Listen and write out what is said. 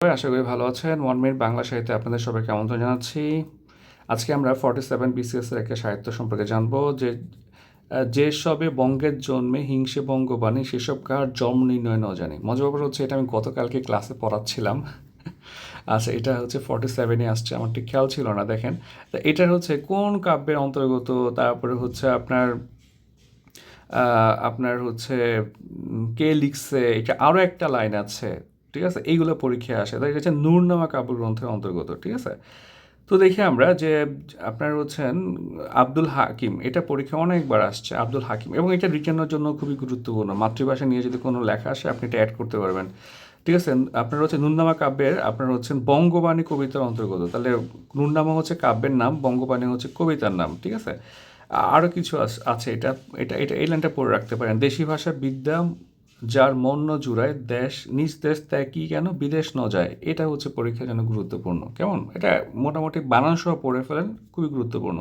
সবাই আশা করি ভালো আছেন। 1 মিনিট বাংলা সাহিত্যে আপনাদের সবাইকে আমন্ত্রণ জানাচ্ছি। আজকে আমরা 47 BCS এর একটা সাহিত্য সম্পর্কে জানবো যে সবে বঙ্গের জন্মে হিংসে বঙ্গবাণী সেসব কার জন্ম নির্ণয় ন জানি। মজার ব্যাপার হচ্ছে এটা আমি গতকালকে ক্লাসে পড়াচ্ছিলাম। আচ্ছা, এটা হচ্ছে 47-এ আসছে, আমার ঠিক খেয়াল ছিল না। দেখেন, তা এটার হচ্ছে কোন কাব্যের অন্তর্গত, তারপরে হচ্ছে আপনার হচ্ছে কে লিখছে, এটা আরও একটা লাইন আছে। ঠিক আছে, এইগুলো পরীক্ষায় আসে। তাই এটা হচ্ছে নূরনামা কাব্যগ্রন্থের অন্তর্গত। ঠিক আছে, তো দেখি আমরা যে আপনার হচ্ছেন আব্দুল হাকিম, এটা পরীক্ষায় অনেকবার আসছে আব্দুল হাকিম, এবং এটা রিটার্নের জন্য খুবই গুরুত্বপূর্ণ। মাতৃভাষা নিয়ে যদি কোনো লেখা আসে আপনি এটা অ্যাড করতে পারবেন। ঠিক আছে, আপনার হচ্ছে নুরনামা কাব্যের আপনার হচ্ছেন বঙ্গবাণী কবিতার অন্তর্গত। তাহলে নুরনামা হচ্ছে কাব্যের নাম, বঙ্গবাণী হচ্ছে কবিতার নাম। ঠিক আছে, আরও কিছু আছে। এটা এটা এটা এই লাইনটা পড়ে রাখতে পারেন। দেশি ভাষা বিদ্যা যার মন ন জুড়ায়, দেশ নিজ দেশ ত্যাগ কি কেন বিদেশ ন যায়। এটা হচ্ছে পরীক্ষার জন্য গুরুত্বপূর্ণ। কেমন, এটা মোটামুটি বানান সহ পড়ে ফেলেন, খুবই গুরুত্বপূর্ণ।